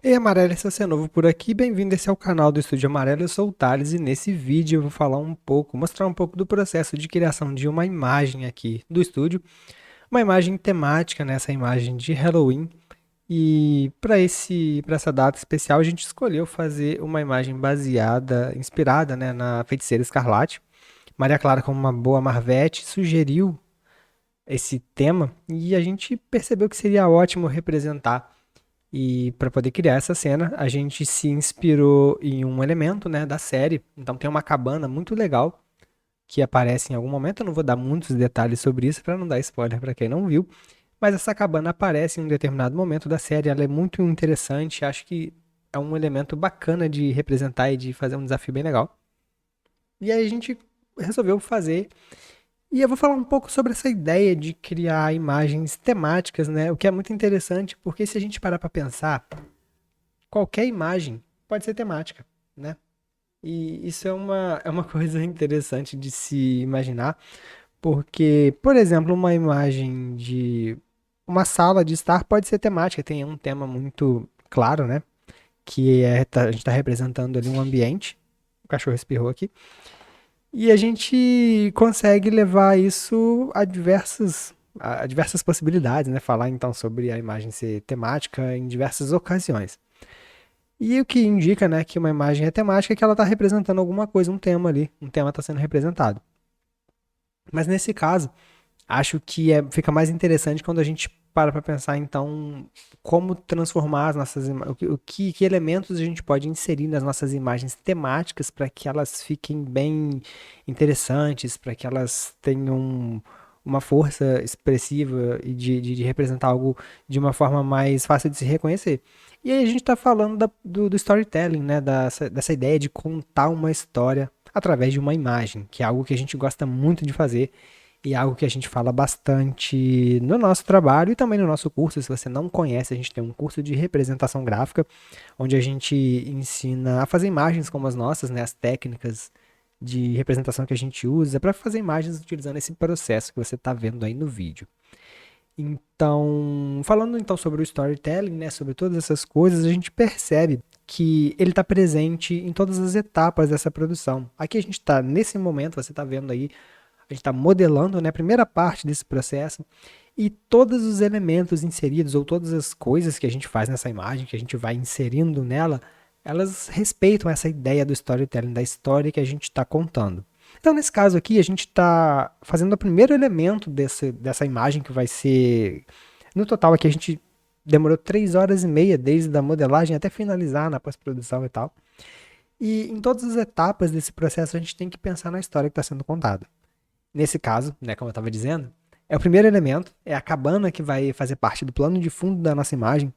Ei, Amarelo, se você é novo por aqui, bem-vindo. Esse é o canal do Estúdio Amarelo. Eu sou o Thales e nesse vídeo eu vou falar um pouco, mostrar um pouco do processo de criação de uma imagem aqui do estúdio, uma imagem temática, né, essa imagem de Halloween. E para essa data especial, a gente escolheu fazer uma imagem baseada, inspirada, né, na Feiticeira Escarlate. Maria Clara, como uma boa Marvete, sugeriu esse tema e a gente percebeu que seria ótimo representar. E para poder criar essa cena, a gente se inspirou em um elemento, né, da série. Então tem uma cabana muito legal que aparece em algum momento. Eu não vou dar muitos detalhes sobre isso para não dar spoiler para quem não viu, mas essa cabana aparece em um determinado momento da série. Ela é muito interessante. Acho que é um elemento bacana de representar e de fazer um desafio bem legal. E aí a gente resolveu fazer. E eu vou falar um pouco sobre essa ideia de criar imagens temáticas, né? O que é muito interessante, porque se a gente parar para pensar, qualquer imagem pode ser temática, né? E isso é uma coisa interessante de se imaginar, porque, por exemplo, uma imagem de uma sala de estar pode ser temática, tem um tema muito claro, né? Que é, a gente está representando ali um ambiente. O cachorro espirrou aqui. E a gente consegue levar isso a diversas possibilidades, né? Falar então sobre a imagem ser temática em diversas ocasiões. E o que indica, né, que uma imagem é temática é que ela está representando alguma coisa, um tema ali, um tema está sendo representado. Mas nesse caso, acho que fica mais interessante quando a gente para pensar, então, como transformar as nossas que elementos a gente pode inserir nas nossas imagens temáticas para que elas fiquem bem interessantes, para que elas tenham uma força expressiva e de representar algo de uma forma mais fácil de se reconhecer. E aí a gente está falando do storytelling, né? Dessa ideia de contar uma história através de uma imagem, que é algo que a gente gosta muito de fazer e é algo que a gente fala bastante no nosso trabalho e também no nosso curso. Se você não conhece, a gente tem um curso de representação gráfica, onde a gente ensina a fazer imagens como as nossas, né? As técnicas de representação que a gente usa para fazer imagens utilizando esse processo que você está vendo aí no vídeo. Então, falando então sobre o storytelling, né, sobre todas essas coisas, a gente percebe que ele está presente em todas as etapas dessa produção. Aqui a gente está, nesse momento, você está vendo aí, a gente está modelando, né, a primeira parte desse processo e todos os elementos inseridos ou todas as coisas que a gente faz nessa imagem, que a gente vai inserindo nela, elas respeitam essa ideia do storytelling, da história que a gente está contando. Então, nesse caso aqui, a gente está fazendo o primeiro elemento dessa imagem que vai ser. No total, aqui a gente demorou 3 horas e meia desde a modelagem até finalizar na pós-produção e tal. E em todas as etapas desse processo, a gente tem que pensar na história que está sendo contada. Nesse caso, né, como eu estava dizendo, é o primeiro elemento, é a cabana que vai fazer parte do plano de fundo da nossa imagem,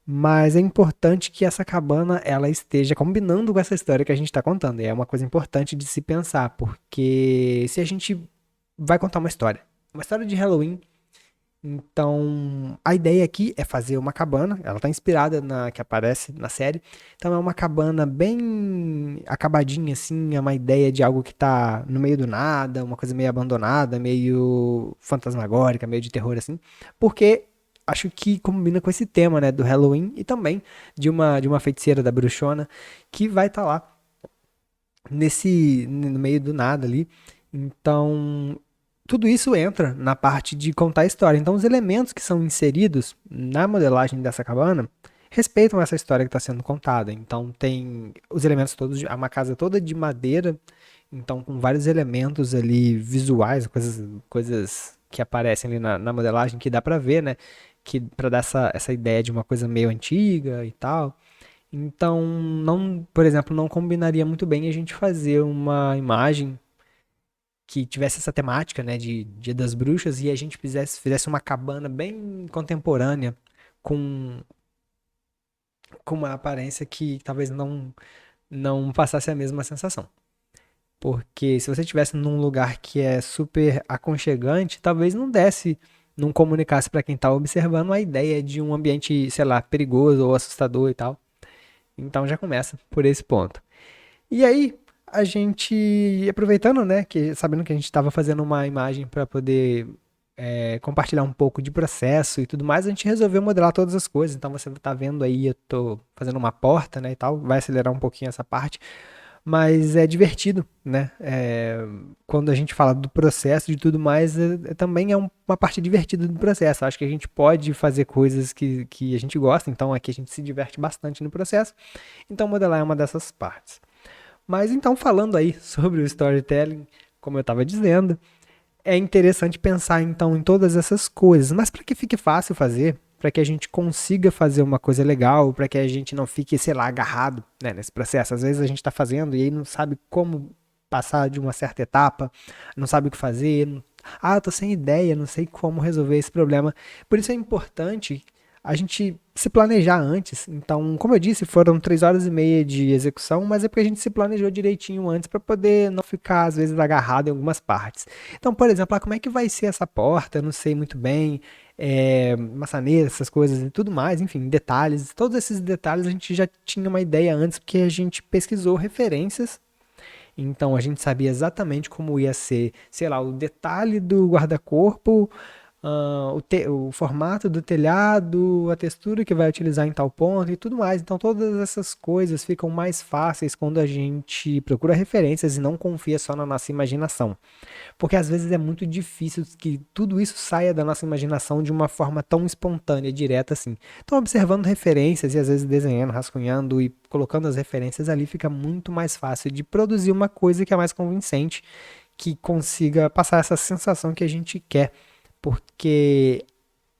mas é importante que essa cabana ela esteja combinando com essa história que a gente está contando. E é uma coisa importante de se pensar, porque se a gente vai contar uma história de Halloween, então a ideia aqui é fazer uma cabana. Ela está inspirada na que aparece na série. Então é uma cabana bem acabadinha, assim, é uma ideia de algo que está no meio do nada, uma coisa meio abandonada, meio fantasmagórica, meio de terror, assim, porque acho que combina com esse tema, né, do Halloween e também de uma feiticeira da bruxona que vai estar lá no meio do nada ali. Então, tudo isso entra na parte de contar a história. Então, os elementos que são inseridos na modelagem dessa cabana respeitam essa história que está sendo contada. Então, tem os elementos todos, uma casa toda de madeira, então com vários elementos ali visuais, coisas que aparecem ali na modelagem que dá para ver, né? Que para dar essa ideia de uma coisa meio antiga e tal. Então, não, por exemplo, não combinaria muito bem a gente fazer uma imagem que tivesse essa temática, né, de Dia das Bruxas e a gente fizesse uma cabana bem contemporânea com, com uma aparência que talvez não passasse a mesma sensação. Porque se você estivesse num lugar que é super aconchegante, talvez não comunicasse para quem está observando a ideia de um ambiente, sei lá, perigoso ou assustador e tal. Então já começa por esse ponto. E aí, a gente, aproveitando, né, que sabendo que a gente estava fazendo uma imagem para poder compartilhar um pouco de processo e tudo mais, a gente resolveu modelar todas as coisas. Então você tá vendo aí, eu tô fazendo uma porta, né, e tal, vai acelerar um pouquinho essa parte, mas é divertido, né? Quando a gente fala do processo e de tudo mais, também é uma parte divertida do processo. Acho que a gente pode fazer coisas que a gente gosta, então aqui a gente se diverte bastante no processo. Então modelar é uma dessas partes. Mas então, falando aí sobre o storytelling, como eu estava dizendo, é interessante pensar então em todas essas coisas, mas para que fique fácil fazer, para que a gente consiga fazer uma coisa legal, para que a gente não fique, sei lá, agarrado, né, nesse processo. Às vezes a gente está fazendo e aí não sabe como passar de uma certa etapa, não sabe o que fazer, tô sem ideia, não sei como resolver esse problema. Por isso é importante a gente se planejar antes. Então, como eu disse, foram 3 horas e meia de execução, mas é porque a gente se planejou direitinho antes para poder não ficar, às vezes, agarrado em algumas partes. Então, por exemplo, como é que vai ser essa porta? Eu não sei muito bem. Maçaneta, essas coisas e tudo mais, enfim, detalhes. Todos esses detalhes a gente já tinha uma ideia antes, porque a gente pesquisou referências. Então a gente sabia exatamente como ia ser, sei lá, o detalhe do guarda-corpo, o formato do telhado, a textura que vai utilizar em tal ponto e tudo mais. Então todas essas coisas ficam mais fáceis quando a gente procura referências e não confia só na nossa imaginação. Porque às vezes é muito difícil que tudo isso saia da nossa imaginação de uma forma tão espontânea, direta assim. Então, observando referências e às vezes desenhando, rascunhando e colocando as referências ali, fica muito mais fácil de produzir uma coisa que é mais convincente, que consiga passar essa sensação que a gente quer. Porque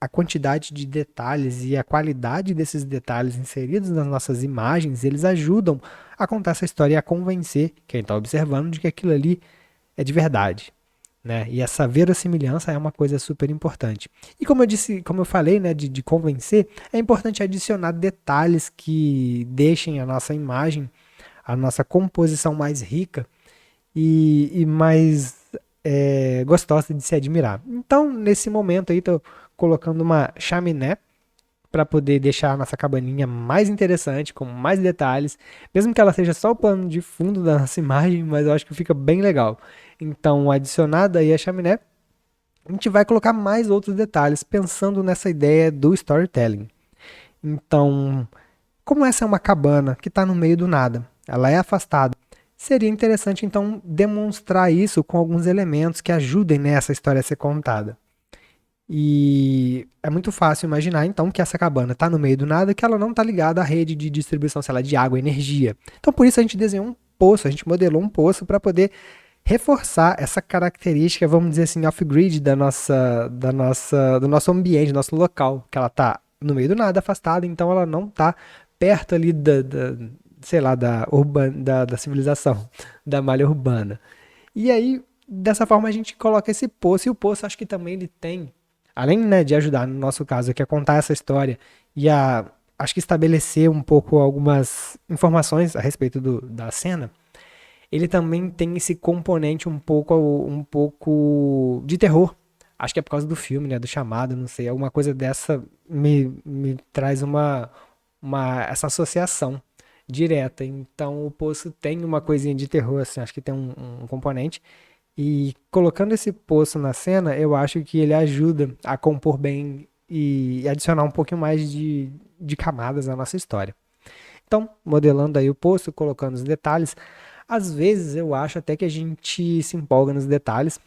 a quantidade de detalhes e a qualidade desses detalhes inseridos nas nossas imagens, eles ajudam a contar essa história e a convencer quem está observando de que aquilo ali é de verdade, né? E essa verossimilhança é uma coisa super importante. E como eu disse, como eu falei, né, de convencer, é importante adicionar detalhes que deixem a nossa imagem, a nossa composição mais rica e mais gostosa de se admirar. Então, nesse momento aí, estou colocando uma chaminé para poder deixar a nossa cabaninha mais interessante, com mais detalhes, mesmo que ela seja só o plano de fundo da nossa imagem, mas eu acho que fica bem legal. Então, adicionada aí a chaminé, a gente vai colocar mais outros detalhes, pensando nessa ideia do storytelling. Então, como essa é uma cabana que está no meio do nada, ela é afastada, seria interessante então demonstrar isso com alguns elementos que ajudem nessa história a ser contada. E é muito fácil imaginar, então, que essa cabana está no meio do nada, que ela não está ligada à rede de distribuição, sei lá, de água e energia. Então, por isso a gente desenhou um poço, a gente modelou um poço para poder reforçar essa característica, vamos dizer assim, off-grid do nosso ambiente, do nosso local, que ela está no meio do nada, afastada, então ela não está perto ali sei lá, da civilização, da malha urbana. E aí, dessa forma, a gente coloca esse poço, e o poço acho que também ele tem além, né, de ajudar, no nosso caso aqui, a contar essa história e acho que estabelecer um pouco algumas informações a respeito da cena, ele também tem esse componente um pouco de terror. Acho que é por causa do filme, né, do Chamado, não sei, alguma coisa dessa me traz essa associação direta. Então o Poço tem uma coisinha de terror, assim, acho que tem um componente. E colocando esse poço na cena, eu acho que ele ajuda a compor bem e adicionar um pouquinho mais de camadas na nossa história. Então, modelando aí o poço, colocando os detalhes, às vezes eu acho até que a gente se empolga nos detalhes,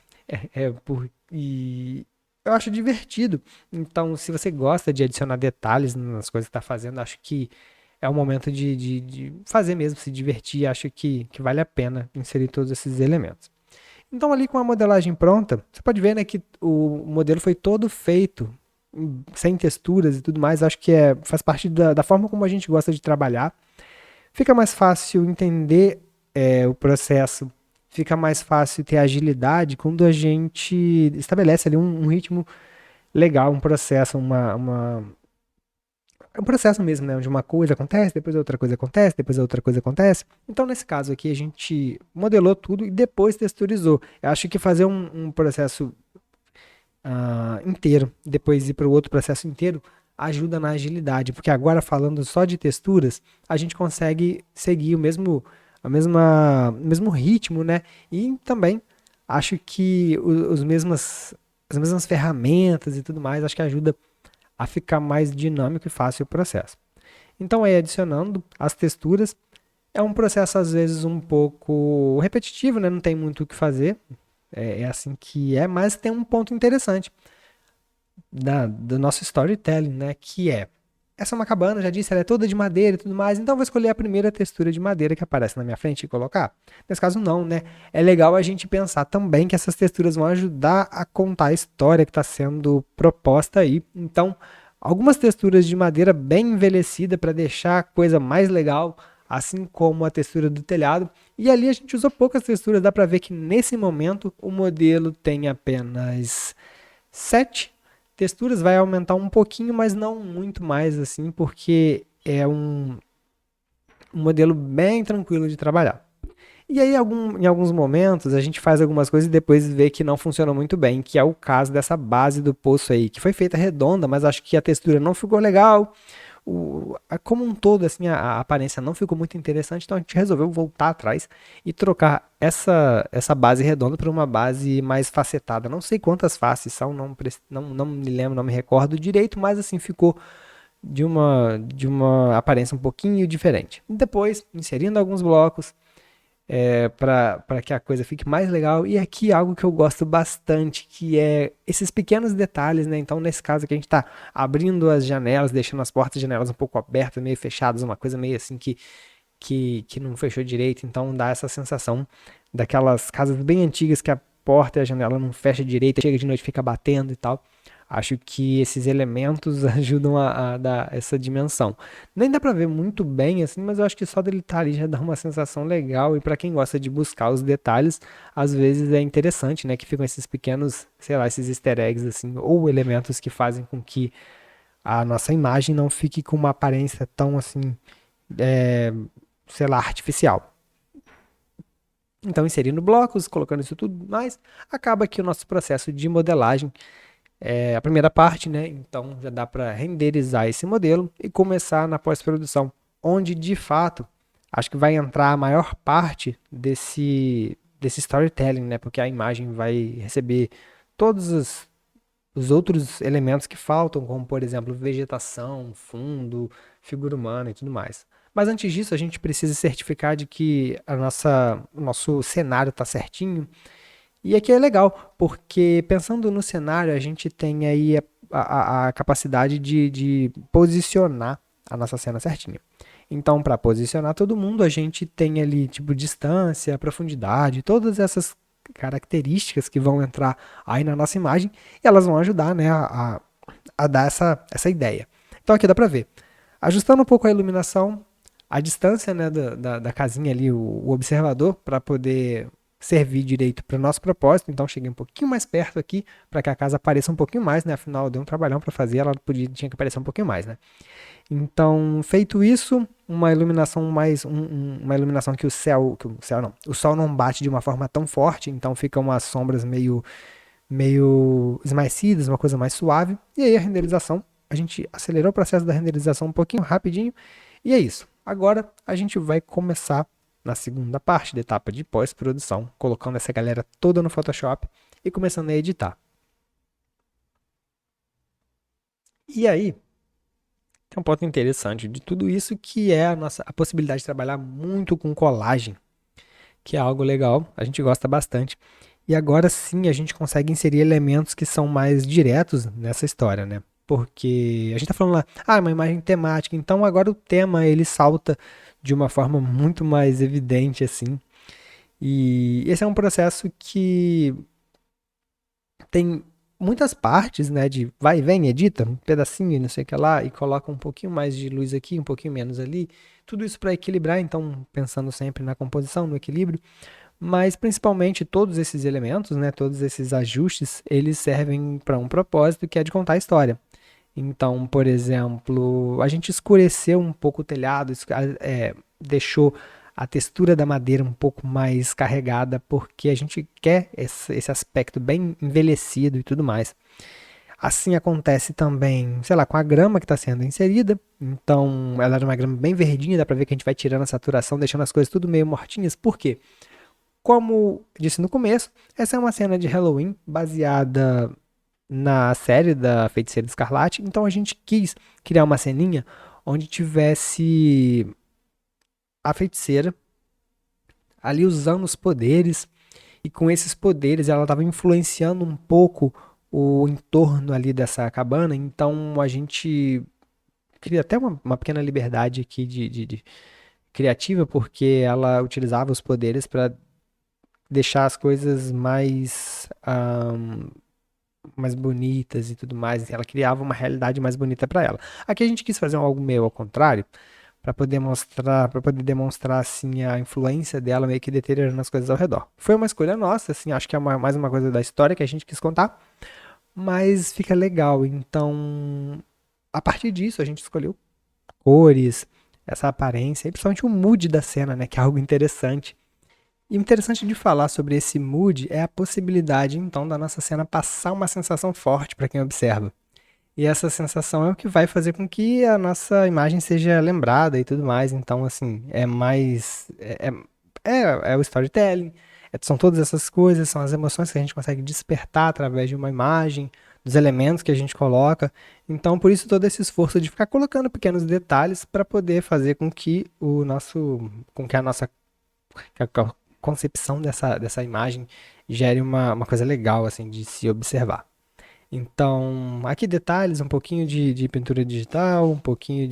e eu acho divertido. Então, se você gosta de adicionar detalhes nas coisas que está fazendo, acho que é o momento de fazer mesmo, se divertir. Acho que vale a pena inserir todos esses elementos. Então, ali com a modelagem pronta, você pode ver, né, que o modelo foi todo feito sem texturas e tudo mais. Acho que faz parte da forma como a gente gosta de trabalhar. Fica mais fácil entender o processo, fica mais fácil ter agilidade quando a gente estabelece ali um ritmo legal, um processo, é um processo mesmo, né? Onde uma coisa acontece, depois outra coisa acontece, depois outra coisa acontece. Então, nesse caso aqui, a gente modelou tudo e depois texturizou. Eu acho que fazer um processo inteiro, depois ir para o outro processo inteiro, ajuda na agilidade. Porque agora, falando só de texturas, a gente consegue seguir o mesmo ritmo, né? E também acho que os mesmos as mesmas ferramentas e tudo mais, acho que ajuda a ficar mais dinâmico e fácil o processo. Então, aí adicionando as texturas, é um processo às vezes um pouco repetitivo, né? Não tem muito o que fazer, é assim que é, mas tem um ponto interessante do nosso storytelling, né? Que é, essa é uma cabana, já disse, ela é toda de madeira e tudo mais, então eu vou escolher a primeira textura de madeira que aparece na minha frente e colocar. Nesse caso, não, né? É legal a gente pensar também que essas texturas vão ajudar a contar a história que está sendo proposta aí. Então, algumas texturas de madeira bem envelhecida para deixar a coisa mais legal, assim como a textura do telhado. E ali a gente usou poucas texturas, dá para ver que nesse momento o modelo tem apenas 7 texturas, vai aumentar um pouquinho, mas não muito mais assim, porque é um modelo bem tranquilo de trabalhar. E aí, em alguns momentos, a gente faz algumas coisas e depois vê que não funciona muito bem, que é o caso dessa base do poço aí, que foi feita redonda, mas acho que a textura não ficou legal. Como um todo, assim, a aparência não ficou muito interessante, então a gente resolveu voltar atrás e trocar essa base redonda por uma base mais facetada. Não sei quantas faces são, não me lembro, não me recordo direito, mas assim ficou de uma aparência um pouquinho diferente. Depois, inserindo alguns blocos, para que a coisa fique mais legal. E aqui algo que eu gosto bastante, que é esses pequenos detalhes, né? Então, nesse caso aqui, a gente está abrindo as janelas, deixando as portas e janelas um pouco abertas, meio fechadas, uma coisa meio assim que não fechou direito. Então, dá essa sensação daquelas casas bem antigas que a porta e a janela não fecha direito, chega de noite, fica batendo e tal. Acho que esses elementos ajudam a dar essa dimensão. Nem dá pra ver muito bem assim, mas eu acho que só dele estar ali já dá uma sensação legal. E pra quem gosta de buscar os detalhes, às vezes é interessante, né? Que ficam esses pequenos, sei lá, esses easter eggs assim, ou elementos que fazem com que a nossa imagem não fique com uma aparência tão assim, sei lá, artificial. Então, inserindo blocos, colocando isso tudo mais, acaba que o nosso processo de modelagem é a primeira parte, né? Então já dá para renderizar esse modelo e começar na pós-produção, onde de fato acho que vai entrar a maior parte desse storytelling, né? Porque a imagem vai receber todos os outros elementos que faltam, como por exemplo vegetação, fundo, figura humana e tudo mais. Mas antes disso, a gente precisa certificar de que o nosso cenário está certinho, e aqui é legal, porque pensando no cenário, a gente tem aí a capacidade de posicionar a nossa cena certinha. Então, para posicionar todo mundo, a gente tem ali, tipo, distância, profundidade, todas essas características que vão entrar aí na nossa imagem, e elas vão ajudar, né, a dar essa ideia. Então, aqui dá para ver. Ajustando um pouco a iluminação, a distância, né, da casinha ali, o observador, para poder servir direito para o nosso propósito. Então, cheguei um pouquinho mais perto aqui para que a casa apareça um pouquinho mais, né? Afinal, deu um trabalhão para fazer, ela tinha que aparecer um pouquinho mais, né? Então, feito isso, uma iluminação uma iluminação que o céu não, o sol não bate de uma forma tão forte, então ficam umas sombras meio esmaecidas, uma coisa mais suave. E aí a renderização, a gente acelerou o processo da renderização um pouquinho rapidinho, e é isso. Agora a gente vai começar na segunda parte da etapa de pós-produção, colocando essa galera toda no Photoshop e começando a editar. E aí, tem um ponto interessante de tudo isso que é a possibilidade de trabalhar muito com colagem, que é algo legal, a gente gosta bastante. E agora sim a gente consegue inserir elementos que são mais diretos nessa história, né? Porque a gente tá falando lá, uma imagem temática, então agora o tema ele salta de uma forma muito mais evidente assim. E esse é um processo que tem muitas partes, né, de vai e vem, edita um pedacinho e não sei o que lá, e coloca um pouquinho mais de luz aqui, um pouquinho menos ali, tudo isso para equilibrar, então pensando sempre na composição, no equilíbrio, mas principalmente todos esses elementos, né, todos esses ajustes, eles servem para um propósito que é de contar a história. Então, por exemplo, a gente escureceu um pouco o telhado, deixou a textura da madeira um pouco mais carregada, porque a gente quer esse aspecto bem envelhecido e tudo mais. Assim acontece também, sei lá, com a grama que está sendo inserida. Então, ela era uma grama bem verdinha, dá para ver que a gente vai tirando a saturação, deixando as coisas tudo meio mortinhas. Por quê? Como disse no começo, essa é uma cena de Halloween baseada na série da Feiticeira Escarlate, então a gente quis criar uma ceninha onde tivesse a feiticeira ali usando os poderes, e com esses poderes ela estava influenciando um pouco o entorno ali dessa cabana, então a gente cria até uma pequena liberdade aqui de criativa, porque ela utilizava os poderes para deixar as coisas mais bonitas e tudo mais. Ela criava uma realidade mais bonita para ela. Aqui a gente quis fazer algo meio ao contrário, para poder demonstrar assim a influência dela meio que deteriorando as coisas ao redor. Foi uma escolha nossa, assim, acho que é mais uma coisa da história que a gente quis contar, mas fica legal. Então, a partir disso a gente escolheu cores, essa aparência, e principalmente o mood da cena, né, que é algo interessante. E o interessante de falar sobre esse mood é a possibilidade, então, da nossa cena passar uma sensação forte para quem observa. E essa sensação é o que vai fazer com que a nossa imagem seja lembrada e tudo mais. Então, assim, é mais. É o storytelling, são todas essas coisas, são as emoções que a gente consegue despertar através de uma imagem, dos elementos que a gente coloca. Então, por isso, todo esse esforço de ficar colocando pequenos detalhes para poder fazer com que com que a nossa que a concepção dessa imagem gere uma coisa legal, assim, de se observar. Então, aqui detalhes, um pouquinho de pintura digital, um pouquinho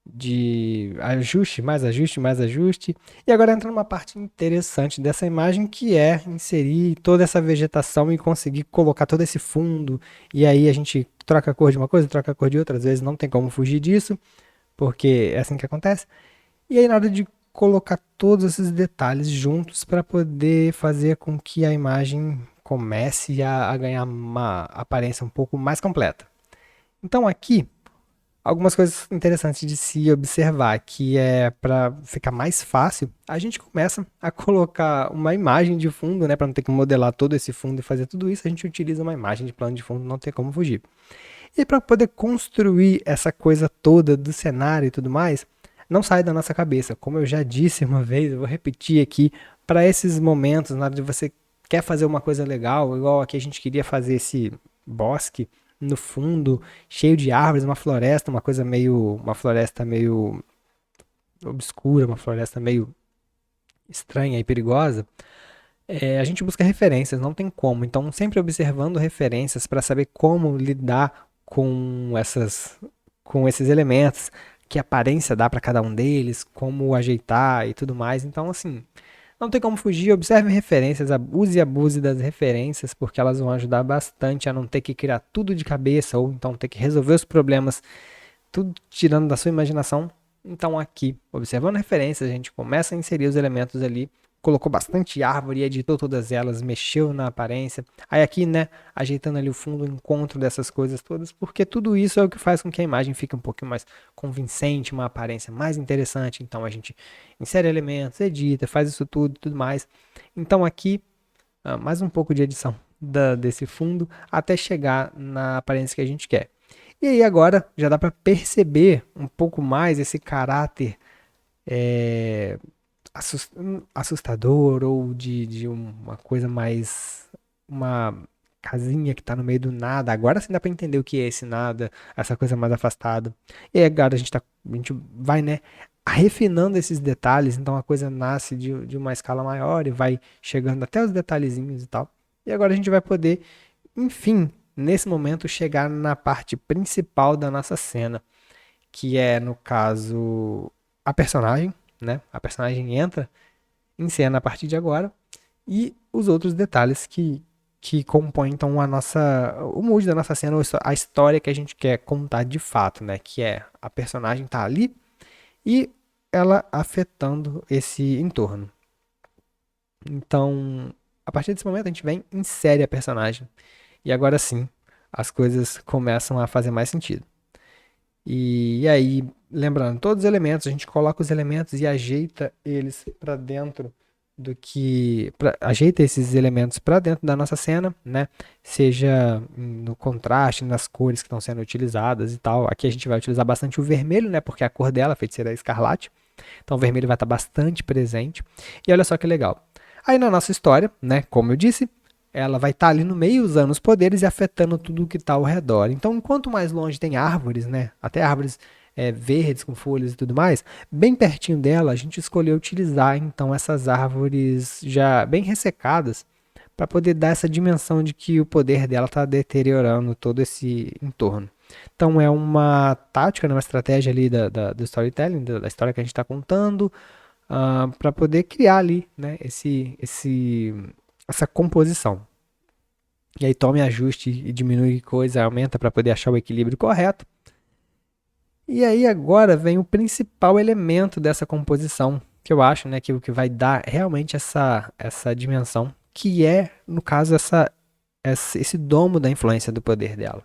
de ajuste, mais ajuste, mais ajuste. E agora entra numa parte interessante dessa imagem, que é inserir toda essa vegetação e conseguir colocar todo esse fundo. E aí a gente troca a cor de uma coisa, troca a cor de outra, às vezes não tem como fugir disso, porque é assim que acontece. E aí na hora de colocar todos esses detalhes juntos para poder fazer com que a imagem comece a ganhar uma aparência um pouco mais completa. Então aqui, algumas coisas interessantes de se observar, que é para ficar mais fácil, a gente começa a colocar uma imagem de fundo, né, para não ter que modelar todo esse fundo e fazer tudo isso, a gente utiliza uma imagem de plano de fundo, não tem como fugir. E para poder construir essa coisa toda do cenário e tudo mais, não sai da nossa cabeça. Como eu já disse uma vez, eu vou repetir aqui, para esses momentos, na hora de você quer fazer uma coisa legal, igual aqui a gente queria fazer esse bosque no fundo, cheio de árvores, uma floresta meio obscura, uma floresta meio estranha e perigosa. A gente busca referências, não tem como. Então, sempre observando referências para saber como lidar com esses elementos, que aparência dá para cada um deles, como ajeitar e tudo mais. Então, assim, não tem como fugir. Observe referências, use e abuse das referências, porque elas vão ajudar bastante a não ter que criar tudo de cabeça ou então ter que resolver os problemas, tudo tirando da sua imaginação. Então, aqui, observando referências, a gente começa a inserir os elementos ali, colocou bastante árvore, editou todas elas, mexeu na aparência. Aí aqui, né, ajeitando ali o fundo, o encontro dessas coisas todas, porque tudo isso é o que faz com que a imagem fique um pouquinho mais convincente, uma aparência mais interessante. Então a gente insere elementos, edita, faz isso tudo mais. Então aqui, mais um pouco de edição desse fundo até chegar na aparência que a gente quer. E aí agora já dá para perceber um pouco mais esse caráter é, assustador ou de uma coisa mais. Uma casinha que tá no meio do nada. Agora sim dá pra entender o que é esse nada, essa coisa mais afastada. E aí agora a gente vai, né, refinando esses detalhes. Então a coisa nasce de uma escala maior e vai chegando até os detalhezinhos e tal. E agora a gente vai poder, enfim, nesse momento, chegar na parte principal da nossa cena, que é, no caso, a personagem, né? A personagem entra em cena a partir de agora e os outros detalhes que compõem então o mood da nossa cena, a história que a gente quer contar de fato, né? Que é a personagem tá ali e ela afetando esse entorno. Então, a partir desse momento a gente vem insere a personagem e agora sim as coisas começam a fazer mais sentido. E aí, lembrando, todos os elementos, a gente coloca os elementos e ajeita eles para dentro ajeita esses elementos para dentro da nossa cena, né? Seja no contraste, nas cores que estão sendo utilizadas e tal. Aqui a gente vai utilizar bastante o vermelho, né? Porque a cor dela, a feiticeira é escarlate. Então o vermelho vai estar bastante presente. E olha só que legal. Aí na nossa história, né? Como eu disse, ela vai estar ali no meio usando os poderes e afetando tudo que está ao redor. Então, enquanto mais longe tem árvores, né, até árvores verdes com folhas e tudo mais, bem pertinho dela a gente escolheu utilizar então essas árvores já bem ressecadas para poder dar essa dimensão de que o poder dela está deteriorando todo esse entorno. Então é uma tática, né, uma estratégia ali do storytelling, da história que a gente está contando, para poder criar ali, né, essa composição. E aí tome ajuste e diminui coisa, aumenta para poder achar o equilíbrio correto. E aí agora vem o principal elemento dessa composição, que eu acho, né, que o que vai dar realmente essa dimensão, que é, no caso, esse domo da influência do poder dela.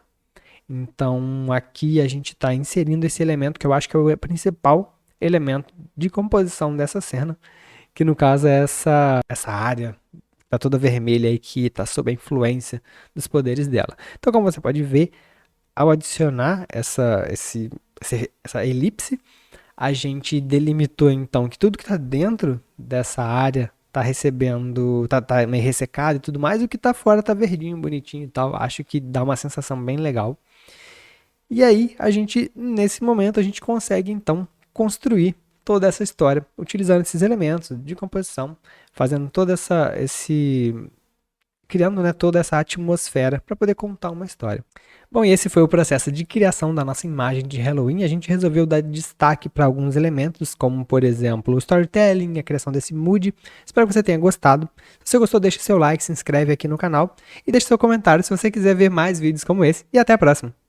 Então aqui a gente está inserindo esse elemento que eu acho que é o principal elemento de composição dessa cena, que no caso é essa área tá toda vermelha aí que está sob a influência dos poderes dela. Então, como você pode ver, ao adicionar essa elipse, a gente delimitou então que tudo que está dentro dessa área está recebendo, tá meio ressecado e tudo mais, e o que está fora está verdinho, bonitinho e tal. Acho que dá uma sensação bem legal. E aí, nesse momento, a gente consegue então construir toda essa história, utilizando esses elementos de composição, fazendo criando, né, toda essa atmosfera para poder contar uma história. Bom, e esse foi o processo de criação da nossa imagem de Halloween. A gente resolveu dar destaque para alguns elementos, como por exemplo o storytelling, a criação desse mood. Espero que você tenha gostado. Se você gostou, deixe seu like, se inscreve aqui no canal e deixe seu comentário se você quiser ver mais vídeos como esse. E até a próxima!